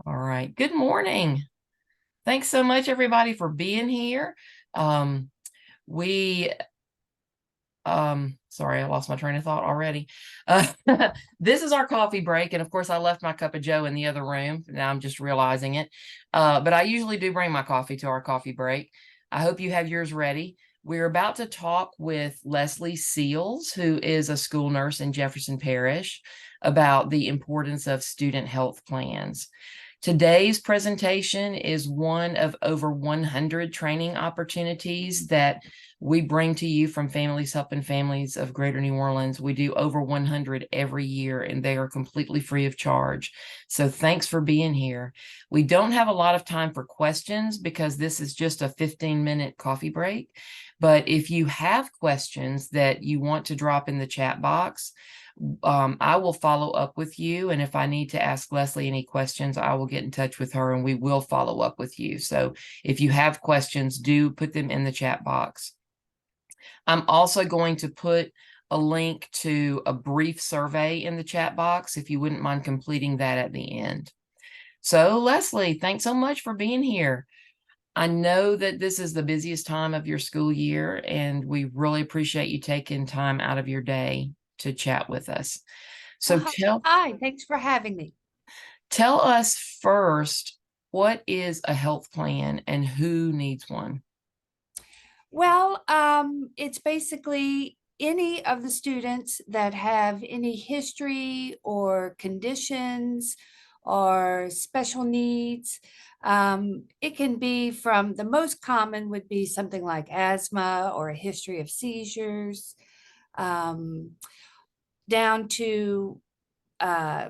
All right. Good morning. Thanks so much, everybody, for being here. Um, we, sorry, I lost my train of thought already. Uh, this is our coffee break. And of course, I left my cup of Joe in the other room. Now I'm just realizing it. But I usually do bring my coffee to our coffee break. I hope you have yours ready. We're about to talk with Leslie Seals, who is a school nurse in Jefferson Parish, about the importance of student health plans. Today's presentation is one of over 100 training opportunities that we bring to you from Families Helping Families of Greater New Orleans. We do over 100 every year, and they are completely free of charge. So thanks for being here. We don't have a lot of time for questions because this is just a 15-minute coffee break. But if you have questions that you want to drop in the chat box, I will follow up with you. And if I need to ask Leslie any questions, I will get in touch with her and we will follow up with you. So if you have questions, do put them in the chat box. I'm also going to put a link to a brief survey in the chat box if you wouldn't mind completing that at the end. So Leslie, thanks so much for being here. I know that this is the busiest time of your school year, and we really appreciate you taking time out of your day to chat with us. So Well, hi, thanks for having me. tell us first, what is a health plan and who needs one? Well, it's basically any of the students that have any history or conditions or special needs. It can be from the most common would be something like asthma or a history of seizures, um, down to uh,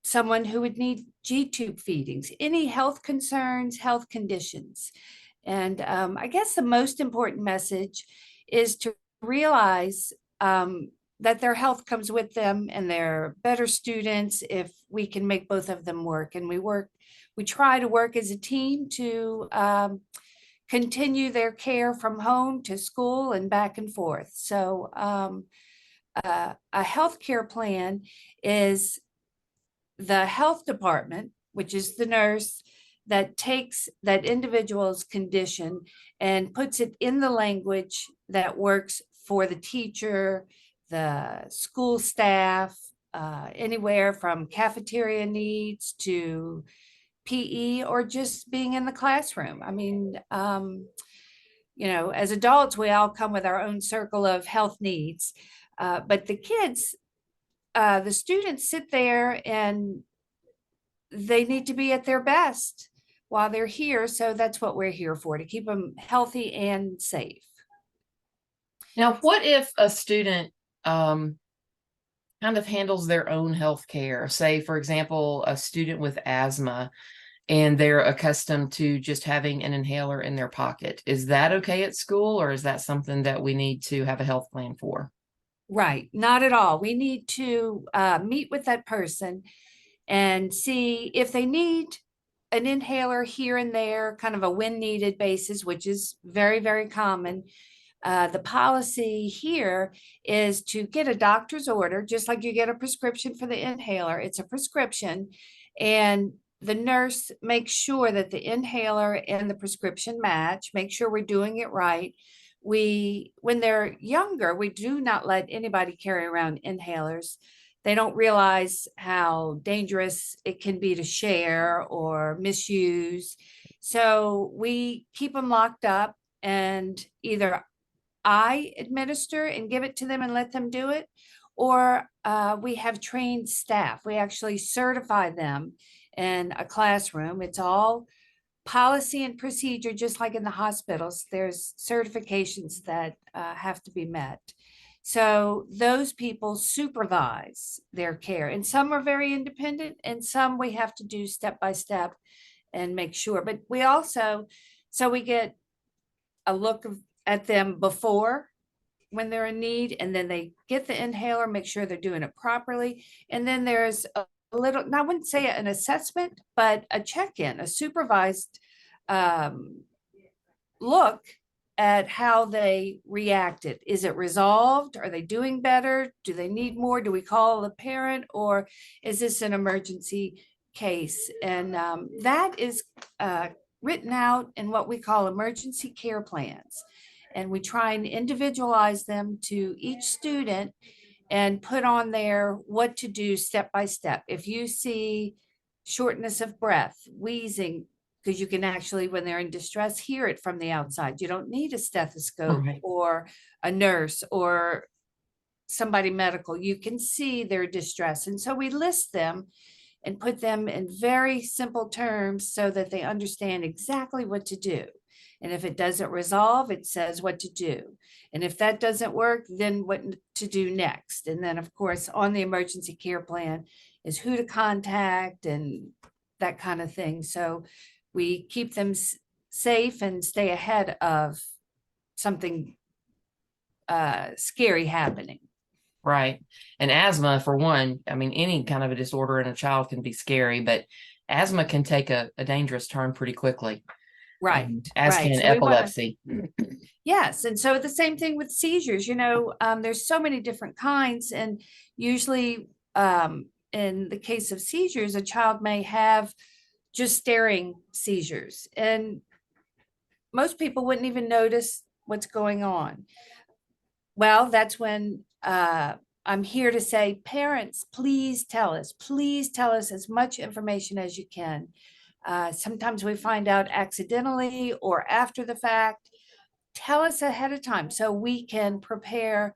someone who would need G-tube feedings, any health concerns, health conditions. And I guess the most important message is to realize that their health comes with them and they're better students if we can make both of them work. And we try to work as a team to continue their care from home to school and back and forth. So a healthcare plan is the health department, which is the nurse, that takes that individual's condition and puts it in the language that works for the teacher, the school staff, anywhere from cafeteria needs to PE or just being in the classroom. I mean, as adults, we all come with our own circle of health needs. But the kids, the students sit there and they need to be at their best while they're here. So that's what we're here for, to keep them healthy and safe. Now, what if a student kind of handles their own health care? Say, for example, a student with asthma and they're accustomed to just having an inhaler in their pocket. Is that okay at school, or is that something that we need to have a health plan for? Right, not at all. We need to meet with that person and see if they need an inhaler here and there, kind of a when needed basis, which is very, very common. The policy here is to get a doctor's order, just like you get a prescription for the inhaler. It's a prescription, and the nurse makes sure that the inhaler and the prescription match, make sure we're doing it right. When they're younger, we do not let anybody carry around inhalers. They don't realize how dangerous it can be to share or misuse. So we keep them locked up, and either I administer and give it to them and let them do it, or we have trained staff. We actually certify them in a classroom. It's all policy and procedure, just like in the hospitals. There's certifications that have to be met. So those people supervise their care, and some are very independent, and some we have to do step by step and make sure. But we also, so we get a look at them before when they're in need, and then they get the inhaler, make sure they're doing it properly. And then there's a little, I wouldn't say an assessment, but a check-in, a supervised look at how they reacted. Is it resolved? Are they doing better? Do they need more? Do we call the parent, or is this an emergency case, and that is written out in what we call emergency care plans. And we try and individualize them to each student and put on there what to do step by step. If you see shortness of breath, wheezing, because you can actually, when they're in distress, hear it from the outside. You don't need a stethoscope Right. or a nurse or somebody medical. You can see their distress. And so we list them and put them in very simple terms so that they understand exactly what to do. And if it doesn't resolve, it says what to do. And if that doesn't work, then what to do next. And then, of course, on the emergency care plan is who to contact and that kind of thing. So we keep them safe and stay ahead of something scary happening. Right. And asthma, for one, I mean, any kind of a disorder in a child can be scary, but asthma can take a dangerous turn pretty quickly. Right, As right. can So we want to, epilepsy. yes. And so the same thing with seizures, there's so many different kinds. And usually in the case of seizures, a child may have just staring seizures. And most people wouldn't even notice what's going on. Well, that's when I'm here to say, parents, please tell us as much information as you can. Sometimes we find out accidentally or after the fact. Tell us ahead of time so we can prepare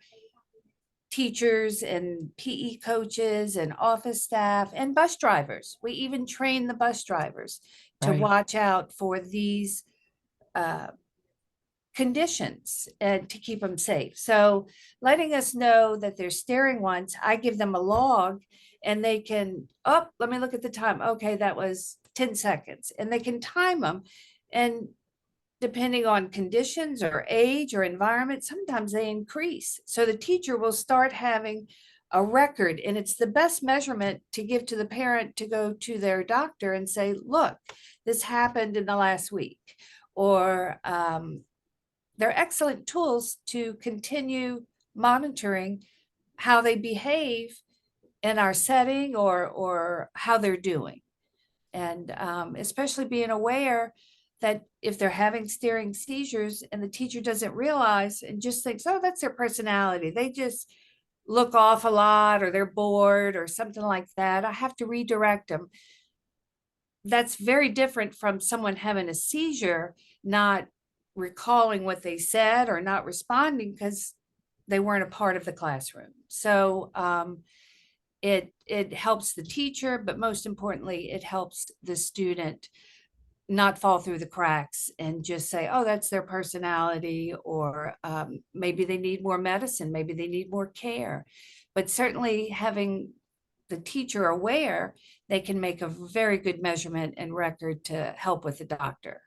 teachers and PE coaches and office staff and bus drivers. We even train the bus drivers to Right. watch out for these conditions and to keep them safe. So letting us know that they're staring once, I give them a log and they can, oh, let me look at the time. Okay, that was 10 seconds. And they can time them. And depending on conditions or age or environment, sometimes they increase. So the teacher will start having a record, and it's the best measurement to give to the parent to go to their doctor and say, look, this happened in the last week. Or they're excellent tools to continue monitoring how they behave in our setting or how they're doing. And especially being aware that if they're having staring seizures and the teacher doesn't realize and just thinks, oh, that's their personality, they just look off a lot or they're bored or something like that, I have to redirect them. That's very different from someone having a seizure, not recalling what they said or not responding because they weren't a part of the classroom. So it helps the teacher, but most importantly, it helps the student not fall through the cracks and just say, oh, that's their personality, or maybe they need more medicine, maybe they need more care. But certainly having the teacher aware, they can make a very good measurement and record to help with the doctor.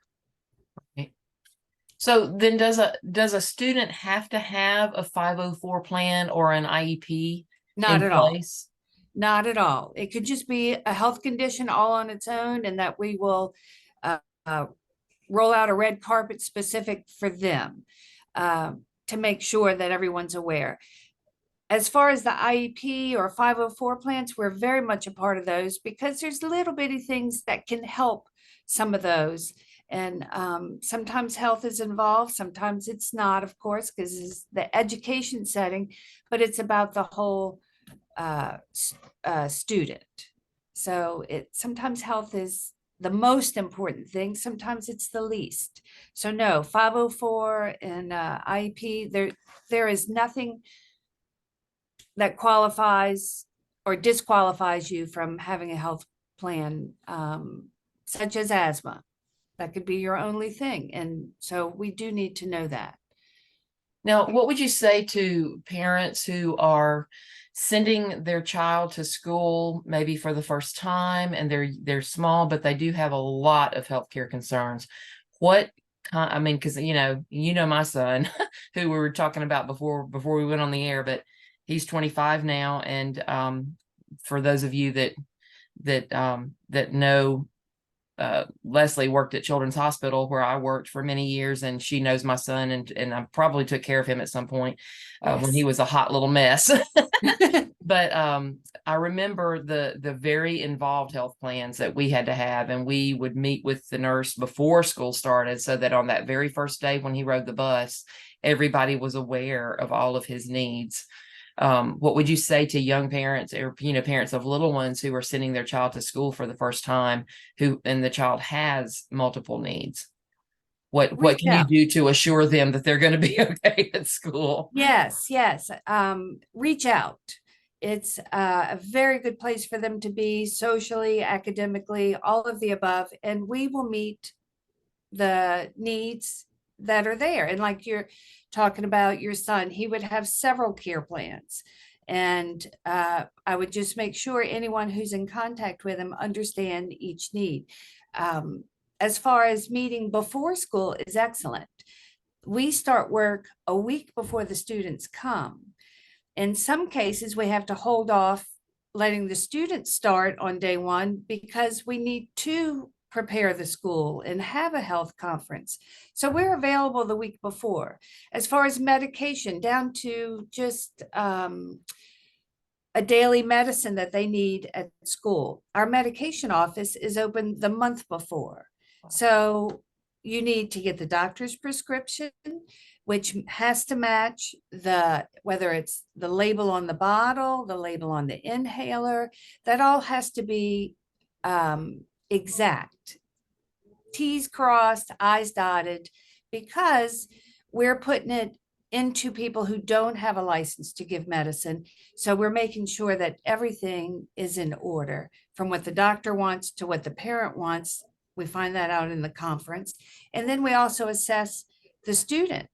So then does a student have to have a 504 plan or an IEP Not in at all. place? Not at all. It could just be a health condition all on its own, and that we will roll out a red carpet specific for them to make sure that everyone's aware. As far as the IEP or 504 plans, we're very much a part of those because there's little bitty things that can help some of those. And sometimes health is involved, sometimes it's not, of course, because it's the education setting, but it's about the whole student. So sometimes health is the most important thing, sometimes it's the least. So no, 504 and IEP, there is nothing that qualifies or disqualifies you from having a health plan, such as asthma. That could be your only thing. And so we do need to know that. Now, what would you say to parents who are sending their child to school maybe for the first time and they're small, but they do have a lot of healthcare concerns? I mean, because my son who we were talking about before we went on the air, but he's 25 now, and for those of you that know Leslie worked at Children's Hospital where I worked for many years, and she knows my son, and I probably took care of him at some point when he Yes. was a hot little mess. But I remember the very involved health plans that we had to have, and we would meet with the nurse before school started so that on that very first day when he rode the bus, everybody was aware of all of his needs. What would you say to young parents, or parents of little ones who are sending their child to school for the first time, and the child has multiple needs? What Reach can you out. do to assure them that they're going to be okay at school? Yes, yes. Reach out. It's a very good place for them to be socially, academically, all of the above, and we will meet the needs that are there. And like you're talking about your son, he would have several care plans. And I would just make sure anyone who's in contact with him understand each need. As far as meeting before school is excellent. We start work a week before the students come. In some cases, we have to hold off letting the students start on day one because we need to prepare the school and have a health conference. So we're available the week before. As far as medication, down to just a daily medicine that they need at school. Our medication office is open the month before. So you need to get the doctor's prescription, which has to match whether it's the label on the bottle, the label on the inhaler, that all has to be exact. T's crossed, I's dotted, because we're putting it into people who don't have a license to give medicine. So we're making sure that everything is in order, from what the doctor wants to what the parent wants. We find that out in the conference. And then we also assess the student.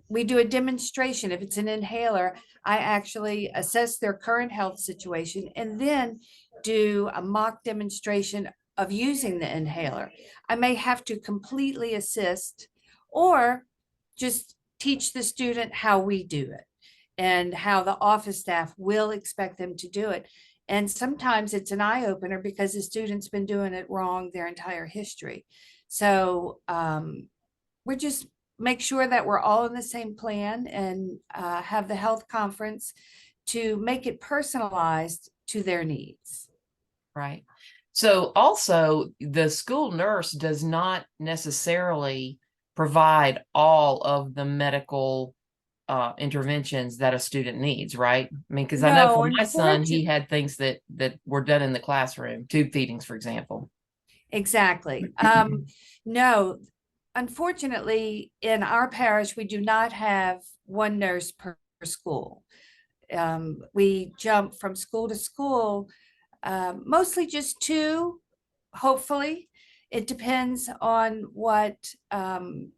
We do a demonstration. If it's an inhaler, I actually assess their current health situation and then do a mock demonstration of using the inhaler. I may have to completely assist or just teach the student how we do it and how the office staff will expect them to do it. And sometimes it's an eye opener because the student's been doing it wrong their entire history. So we're just make sure that we're all in the same plan and have the health conference to make it personalized to their needs. Right. So also, the school nurse does not necessarily provide all of the medical interventions that a student needs, right? I mean, because I know No, for my son, he unfortunately, had things that were done in the classroom, tube feedings, for example. exactly. No, unfortunately, in our parish, we do not have one nurse per school. We jump from school to school, mostly just two, hopefully. It depends on what the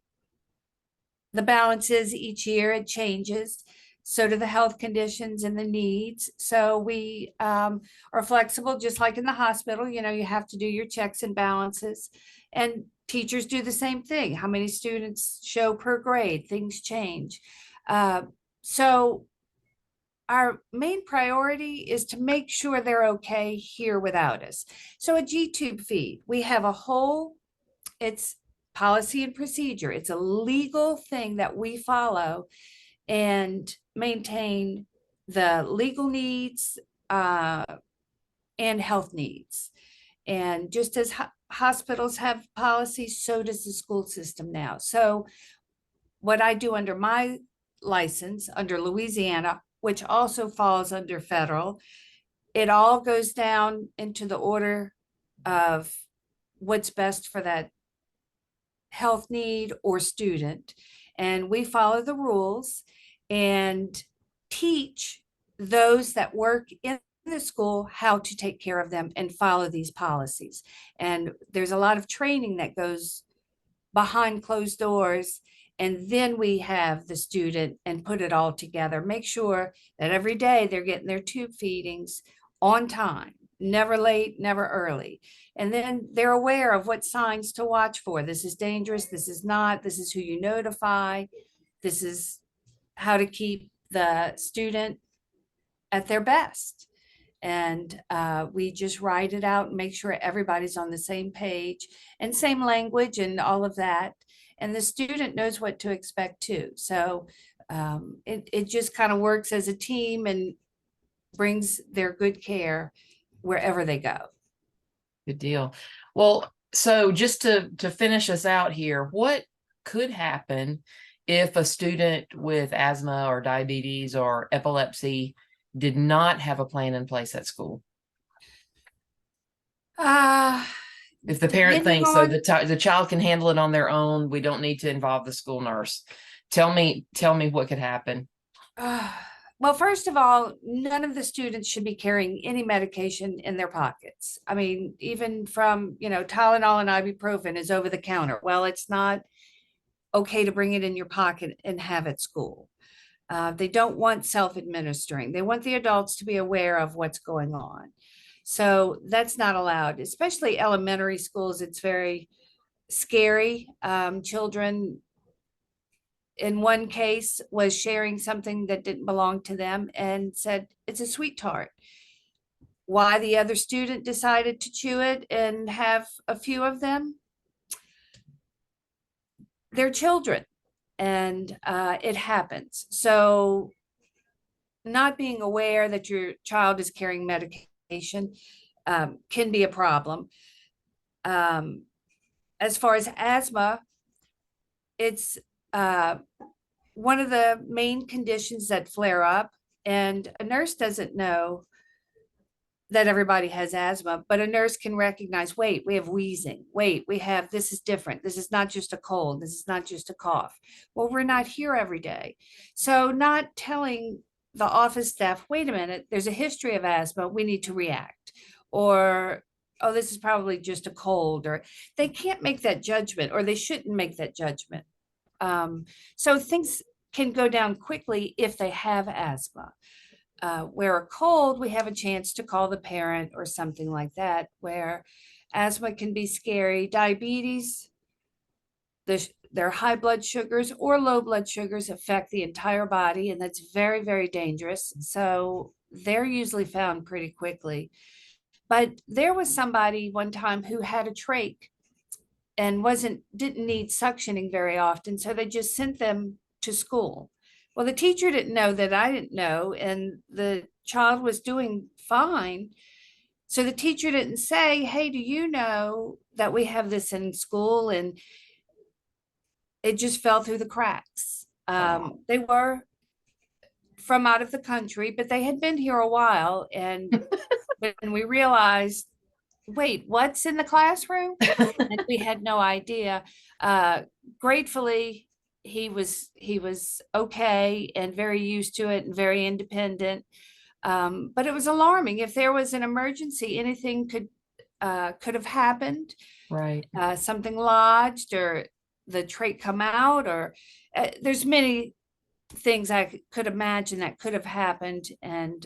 balance is each year. It changes. So do the health conditions and the needs. So we are flexible, just like in the hospital. You have to do your checks and balances. And teachers do the same thing. How many students show per grade? Things change. So our main priority is to make sure they're okay here without us. So a G-tube feed, we have it's policy and procedure. It's a legal thing that we follow and maintain the legal needs and health needs. And just as hospitals have policies, so does the school system now. So what I do under my license, under Louisiana, which also falls under federal, it all goes down into the order of what's best for that health need or student. And we follow the rules and teach those that work in the school how to take care of them and follow these policies. And there's a lot of training that goes behind closed doors. And then we have the student and put it all together. Make sure that every day they're getting their tube feedings on time, never late, never early. And then they're aware of what signs to watch for. This is dangerous. This is not. This is who you notify. This is how to keep the student at their best. And we just write it out and make sure everybody's on the same page and same language and all of that. And the student knows what to expect too. So it just kind of works as a team and brings their good care wherever they go. Good deal. Well, so just to finish us out here, what could happen if a student with asthma or diabetes or epilepsy did not have a plan in place at school? If the parent Depending thinks so, on, the child can handle it on their own, we don't need to involve the school nurse. Tell me what could happen. well, first of all, none of the students should be carrying any medication in their pockets. I mean, even from, Tylenol and ibuprofen is over the counter. Well, it's not okay to bring it in your pocket and have at school. They don't want self-administering. They want the adults to be aware of what's going on. So that's not allowed, especially elementary schools. It's very scary. Children, in one case, was sharing something that didn't belong to them and said, it's a sweet tart. Why the other student decided to chew it and have a few of them, they're children, and it happens. So not being aware that your child is carrying medication can be a problem. As far as asthma, it's one of the main conditions that flare up, and a nurse doesn't know that everybody has asthma, but a nurse can recognize, wait, we have wheezing. Wait, this is different. This is not just a cold. This is not just a cough. Well, we're not here every day. So not telling the office staff, wait a minute, there's a history of asthma, we need to react. Or, oh, this is probably just a cold, or they can't make that judgment, or they shouldn't make that judgment. So things can go down quickly if they have asthma. Where a cold, we have a chance to call the parent or something like that, where asthma can be scary. Diabetes, their high blood sugars or low blood sugars affect the entire body, and that's very, very dangerous. So they're usually found pretty quickly. But there was somebody one time who had a trach and didn't need suctioning very often, so they just sent them to school. Well, the teacher didn't know that I didn't know, and the child was doing fine. So the teacher didn't say, hey, do you know that we have this in school? And it just fell through the cracks. They were from out of the country, but they had been here a while. And when we realized, wait, what's in the classroom? And we had no idea. Gratefully, he was okay and very used to it and very independent. But it was alarming. If there was an emergency, anything could have happened. Right. Something lodged, or the trach come out, or there's many things I could imagine that could have happened. And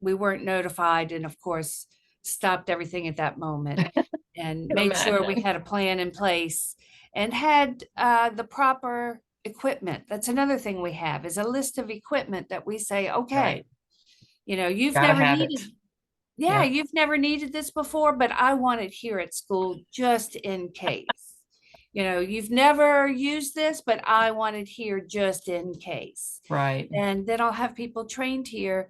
we weren't notified, and of course stopped everything at that moment and made sure we had a plan in place and had the proper equipment. That's another thing we have, is a list of equipment that we say, okay, right. You've Gotta never have needed, it. yeah, you've never needed this before, but I want it here at school just in case. You've never used this, but I want it here just in case. Right. And then I'll have people trained here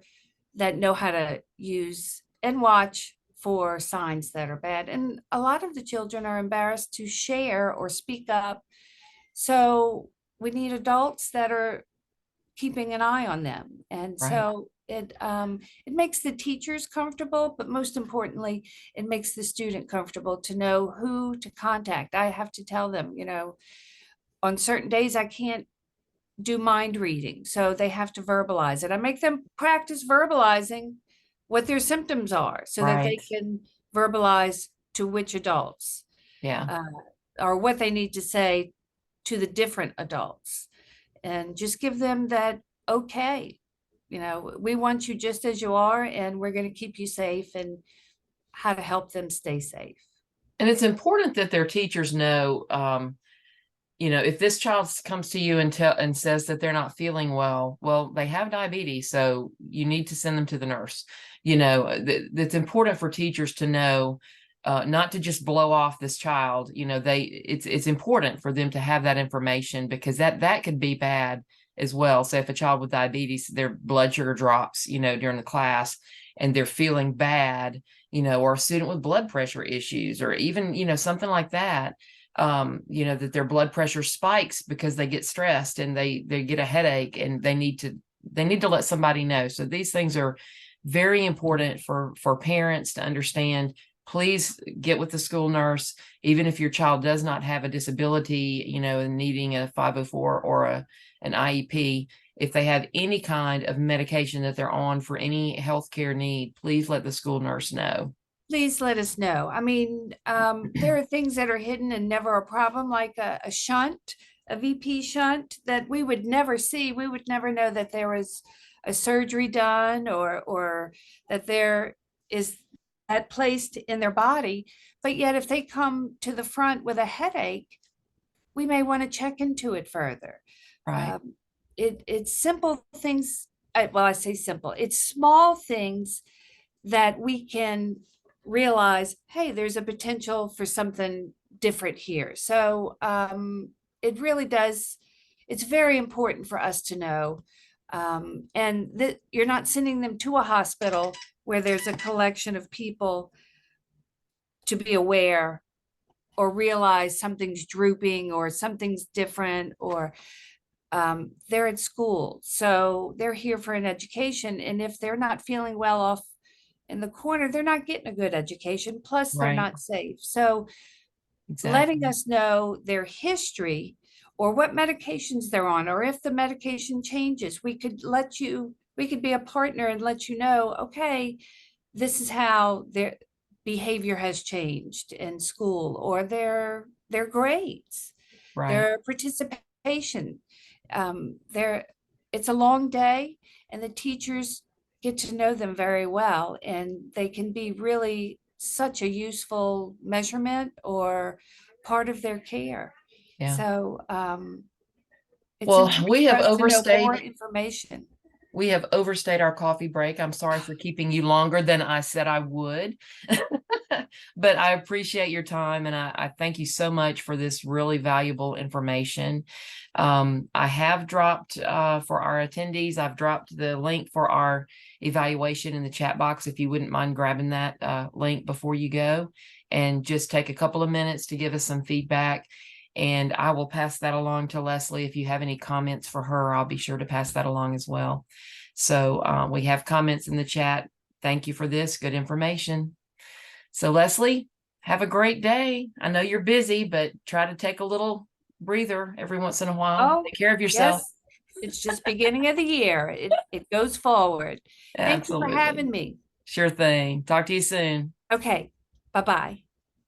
that know how to use and watch for signs that are bad. And a lot of the children are embarrassed to share or speak up. So we need adults that are keeping an eye on them. And Right. so it makes the teachers comfortable, but most importantly, it makes the student comfortable to know who to contact. I have to tell them, on certain days I can't do mind reading, so they have to verbalize it. I make them practice verbalizing what their symptoms are, so that they Right. can verbalize to which adults, Yeah. or what they need to say to the different adults, and just give them that, okay, we want you just as you are, and we're going to keep you safe, and how to help them stay safe. And it's important that their teachers know if this child comes to you and says that they're not feeling well, they have diabetes, so you need to send them to the nurse. It's important for teachers to know, not to just blow off this child. It's important for them to have that information, because that could be bad as well. So if a child with diabetes, their blood sugar drops, during the class, and they're feeling bad, or a student with blood pressure issues, or even, something like that, that their blood pressure spikes because they get stressed and they get a headache, and they need to let somebody know. So these things are very important for parents to understand. Please get with the school nurse, even if your child does not have a disability, and needing a 504 or an IEP. If they have any kind of medication that they're on for any healthcare need, please let the school nurse know. Please let us know. I mean, there are things that are hidden and never a problem, like a shunt, a VP shunt that we would never see. We would never know that there was a surgery done, or that there is that placed in their body. But yet, if they come to the front with a headache, we may want to check into it further. Right. It's simple things. Well, I say simple. It's small things that we can realize, hey, there's a potential for something different here. So it really does. It's very important for us to know. And that you're not sending them to a hospital where there's a collection of people to be aware or realize something's drooping or something's different, or they're at school. So they're here for an education. And if they're not feeling well off in the corner, they're not getting a good education. Plus, they're Right. not safe. So letting Exactly. us know their history, or what medications they're on, or if the medication changes, we could be a partner and let you know, okay, this is how their behavior has changed in school, or their grades, Right. their participation. It's a long day, and the teachers get to know them very well, and they can be really such a useful measurement or part of their care. Yeah. So it's Well, important we for have us to know overstayed. more information. We have overstayed our coffee break. I'm sorry for keeping you longer than I said I would, but I appreciate your time, and I thank you so much for this really valuable information. I have dropped, for our attendees, I've dropped the link for our evaluation in the chat box. If you wouldn't mind grabbing that link before you go, and just take a couple of minutes to give us some feedback. And I will pass that along to Leslie. If you have any comments for her, I'll be sure to pass that along as well. So we have comments in the chat. Thank you for this good information. So Leslie, have a great day. I know you're busy, but try to take a little breather every once in a while. Oh, Take care of yourself. yes, it's just beginning of the year. It goes forward. Thank you for Absolutely. having me. Sure thing. Talk to you soon. Okay, bye-bye.